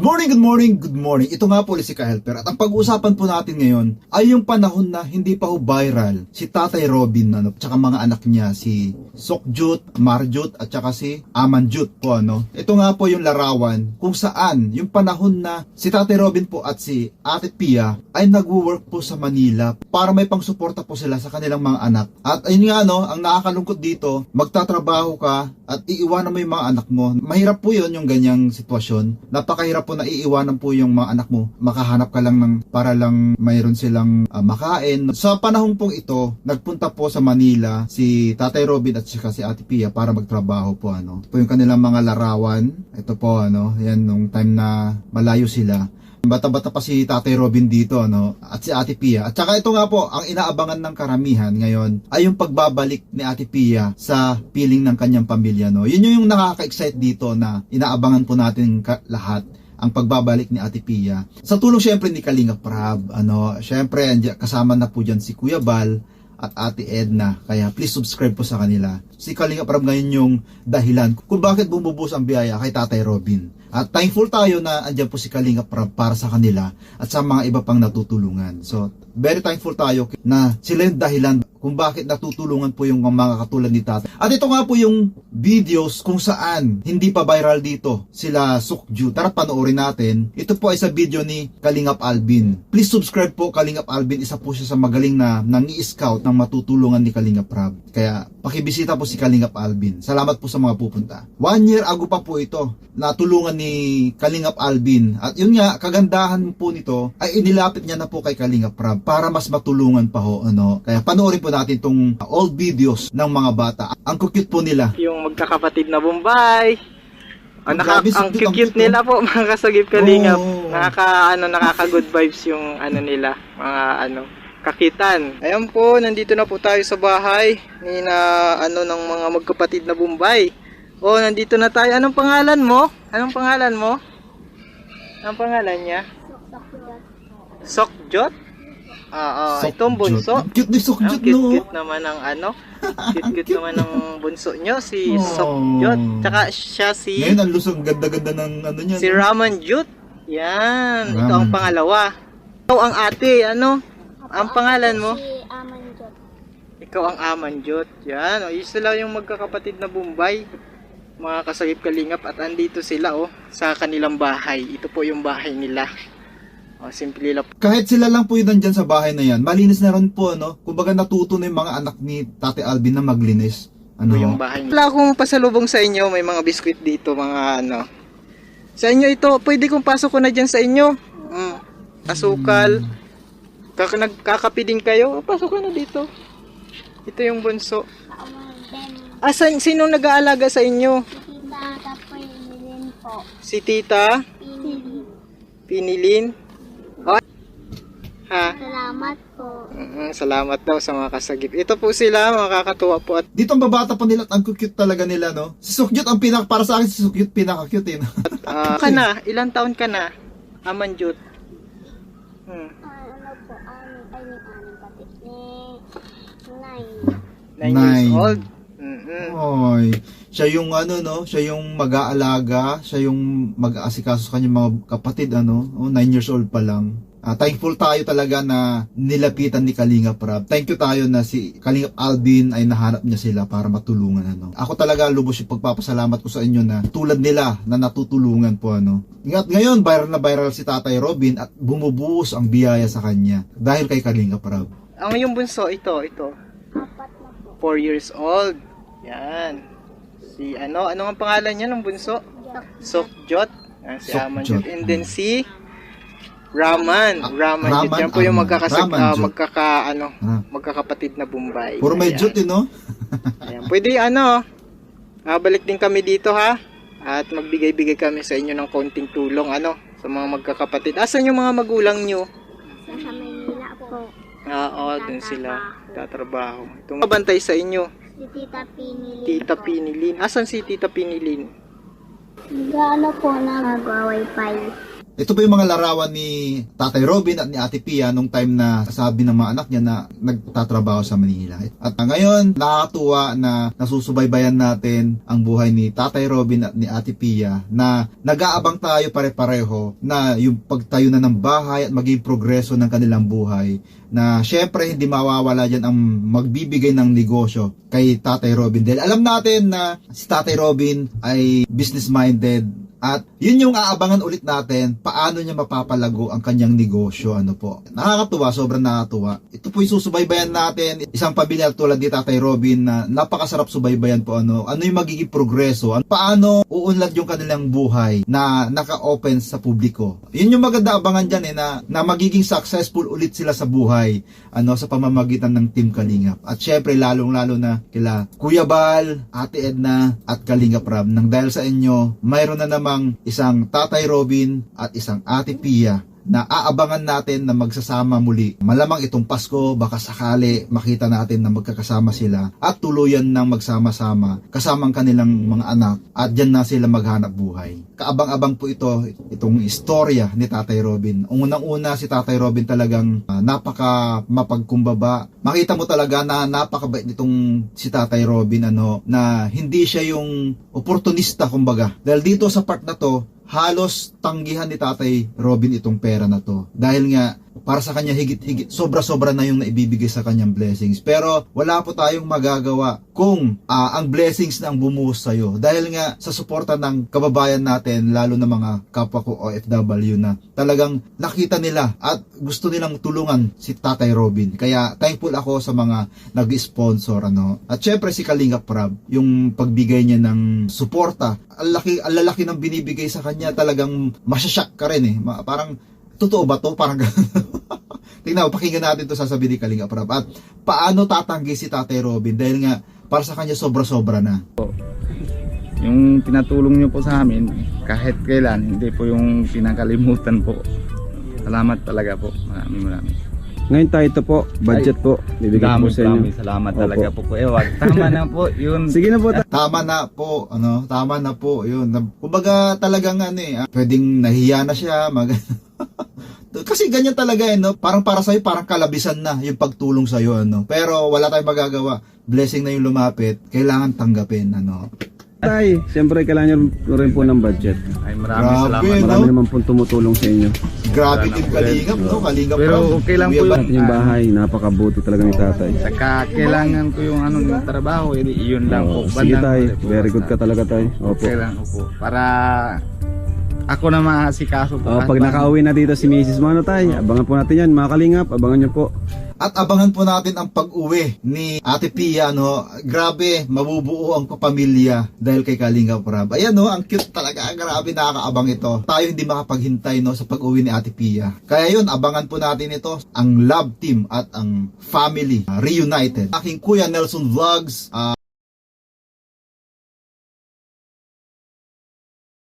Good morning, good morning. Ito nga po si Ka-Helper at ang pag-uusapan po natin ngayon ay yung panahon na hindi pa ho viral si Tatay Robin tsaka mga anak niya si Sokjut, Marjut at tsaka si Amanjut po Ito nga po yung larawan kung saan yung panahon na si Tatay Robin po at si Ate Pia ay nagwo-work po sa Manila para may pangsuporta po sila sa kanilang mga anak. At ayun nga ang nakakalungkot dito, magtatrabaho ka at iiwanan mo yung mga anak mo. Mahirap po yun yung ganyang sitwasyon. Napakahirap po na iiwanan po yung mga anak mo. Makahanap ka lang para lang mayroon silang makain. Sa panahon pong ito, nagpunta po sa Manila si Tatay Robin at saka si Ate Pia para magtrabaho po Ito po yung kanilang mga larawan. Ito po yan nung time na malayo sila. Bata-bata pa si Tatay Robin dito at si Ate Pia. At saka ito nga po, ang inaabangan ng karamihan ngayon ay yung pagbabalik ni Ate Pia sa piling ng kanyang pamilya Yun yung nakaka-excite dito na inaabangan po natin lahat, ang pagbabalik ni Ate Pia. Sa tulong syempre ni Kalinga Prab, syempre kasama na po diyan si Kuya Bal at Ate Edna. Kaya please subscribe po sa kanila. Si Kalinga Prab ngayon yung dahilan kung bakit bumubuhos ang biyaya kay Tatay Robin. At thankful tayo na andyan po si Kalinga Prab para sa kanila at sa mga iba pang natutulungan. So, very thankful tayo na sila yung dahilan kung bakit natutulungan po yung mga katulad ni Tatay. At ito nga po yung videos kung saan hindi pa viral dito sila Sokju. Tara panoorin natin. Ito po ay sa video ni Kalingap Alvin. Please subscribe po Kalingap Alvin. Isa po siya sa magaling na nangi-scout ng matutulungan ni Kalinga Prab. Kaya pakibisita po si Kalingap Alvin. Salamat po sa mga pupunta. 1 year ago pa po ito natulungan ni Kalingap Alvin. At yun nga, kagandahan po nito ay inilapit niya na po kay Kalinga Prab para mas matulungan pa ho. Kaya panoorin po natin itong old videos ng mga bata. Ang cute po nila. Yung magkakapatid na Bombay. Ang cute nila po mga kasagip Kalingap. Nakaka good vibes yung nila, mga kakitan. Ayan po, nandito na po tayo sa bahay ni ng mga magkapatid na Bombay. Oh, nandito na tayo. Anong pangalan mo? Anong pangalan niya? Sokjot? Itong bunso. Cute ni Sokjut Cute naman ang cute naman ng bunso nyo, si Sokjot. Tsaka siya si... Ngayon, ang lusog, ganda-ganda ng niya. Si Ramanjut. Yan. Ito ang pangalawa. Ikaw ang ate, ang pangalan mo? Si Amanjot. Ikaw ang Amanjot. Yan. Isa lang yung magkakapatid na Bombay. Mga kasagip Kalingap. At andito sila sa kanilang bahay. Ito po yung bahay nila. Simple lang. Kahit sila lang po yun nandyan sa bahay na yan, malinis na rin po, Kumbaga natuto na yung mga anak ni Tate Alvin na maglinis. Yung bahay nila. Wala akong pasalubong sa inyo. May mga biskwit dito, mga Sa inyo ito, pwede kong pasok ko na dyan sa inyo. Asukal. Nagkakapi din kayo. Pasok ka na dito. Ito yung bunso. Sino nag-aalaga sa inyo? Tita Pinilin po. Si Tita Pinilin. Salamat po. Salamat daw sa mga kasagip. Ito po sila, mga kakatuwa po. At Dito ang babata pa nila at ang cute talaga nila, Si Sokjut ang para sa akin si Sokjut pinaka-cute, ilang taon ka na? Amanjut. Po, ay ni aning kapit ni 9. 9 years old. Oy, siya yung siya yung mag-aalaga, siya yung mag-aasikaso sa kanyang mga kapatid 9 years old pa lang. Thankful tayo talaga na nilapitan ni Kalinga Prab. Thank you tayo na si Kalinga Alvin ay nahanap niya sila para matulungan Ako talaga lubos yung pagpapasalamat ko sa inyo na tulad nila na natutulungan po Ngayon viral na viral si Tatay Robin at bumubuhos ang biyaya sa kanya dahil kay Kalinga Prab. Ang yung bunso ito. 4 na po. 4 years old. Yan. Si ano ang pangalan niya ng bunso? Sokjot. Si Amanjot. And then si Ramanjut. Yan po yung magkakapatid na Bombay. Puro may jut Ayan. Pwede balik din kami dito at magbigay-bigay kami sa inyo ng konting tulong sa mga magkakapatid. Asan yung mga magulang nyo? Sa Manila po. Dun sila tatrabaho. Itong mabantay sa inyo. Si Tita Pinilin Tita po. Pinilin. Asan si Tita Pinilin? Gaano po na mag-wifi? Ito po yung mga larawan ni Tatay Robin at ni Ate Pia nung time na sabi ng mga anak niya na nagtatrabaho sa Manila. At ngayon, nakakatuwa na nasusubaybayan natin ang buhay ni Tatay Robin at ni Ate Pia na nag-aabang tayo pare-pareho na yung pagtayo na ng bahay at maging progreso ng kanilang buhay, na syempre hindi mawawala dyan ang magbibigay ng negosyo kay Tatay Robin. Dahil alam natin na si Tatay Robin ay business-minded at yun yung aabangan ulit natin, paano niya mapapalago ang kanyang negosyo. Ano po, nakakatuwa, sobrang nakakatuwa. Ito po yung susubaybayan natin, isang pamilya tulad ni Tatay Robin na napakasarap subaybayan po. Ano yung magiging progreso, paano uunlad yung kanilang buhay na naka-open sa publiko. Yun yung maganda abangan dyan na magiging successful ulit sila sa buhay sa pamamagitan ng Team Kalingap. At syempre lalong-lalo na kila Kuya Bal, Ate Edna at Kalingap Rab, nang dahil sa inyo mayroon na namang isang Tatay Robin at isang Ate Pia na aabangan natin na magsasama muli. Malamang itong Pasko, baka sakali makita natin na magkakasama sila at tuluyan ng magsama-sama kasamang kanilang mga anak at dyan na sila maghanap buhay. Kaabang-abang po itong istorya ni Tatay Robin. Unang-una, si Tatay Robin talagang napaka mapagkumbaba. Makita mo talaga na napakabait nitong si Tatay Robin na hindi siya yung oportunista kumbaga. Dahil dito sa part na to, halos tanggihan ni Tatay Robin itong pera na to. Dahil nga, para sa kanya higit-higit, sobra-sobra na yung naibibigay sa kanyang blessings. Pero wala po tayong magagawa kung ang blessings na ang bumuhos sa'yo. Dahil nga sa suporta ng kababayan natin, lalo na mga kapwa ko OFW na talagang nakita nila at gusto nilang tulungan si Tatay Robin. Kaya thankful ako sa mga nag-sponsor. At syempre si Kalingap Rab, yung pagbigay niya ng suporta, ang lalaki ng binibigay sa kanya, talagang masyasyak ka rin Parang, totoo ba to? Parang gano'n. Tingnan mo, pakinggan natin to sasabihin ni Kalingap Rab. At paano tatanggi si Tatay Robin? Dahil nga, para sa kanya sobra-sobra na. Yung tinatulong niyo po sa amin, kahit kailan, hindi po yung pinakalimutan po. Salamat talaga po. Maraming. Ngayon tayo ito po, budget po. Bibigay po sa inyo. Salamat talaga po. Wag, tama na po yun. Sige na po. Tama na po, tama na po, yun. Kumbaga talagang pwedeng nahiya na siya, kasi ganyan talaga parang para sa'yo, parang kalabisan na yung pagtulong sa'yo, pero wala tayong magagawa, blessing na yung lumapit, kailangan tanggapin, Tay, siyempre kailangan nyo rin po ng budget. Ay, maraming salamat. Grabe, Marami naman po tumutulong sa inyo. Grabe Team Kalingap, Kalingap Pero Rab. okay lang po Kuya yun. Bal. At yung bahay, napakabuti talaga ni tatay. Saka kailangan ko yung yung trabaho, yun lang po. Sige Bandang tay, huli po, very good basta. ka talaga tay. Opo. Okay lang po. Para ako na maasikaso po. Pag nakauwi na dito si Mrs. Mano tay, abangan po natin yan, mga Kalingap, abangan nyo po. At abangan po natin ang pag-uwi ni Ate Pia, Grabe, mabubuo ang pamilya dahil kay Kalingap Rab. Ayan, ang cute talaga. Grabe, nakakaabang ito. Tayo hindi makapaghintay, sa pag-uwi ni Ate Pia. Kaya yun, abangan po natin ito, ang love team at ang family reunited. Aking Kuya Nelson Vlogs,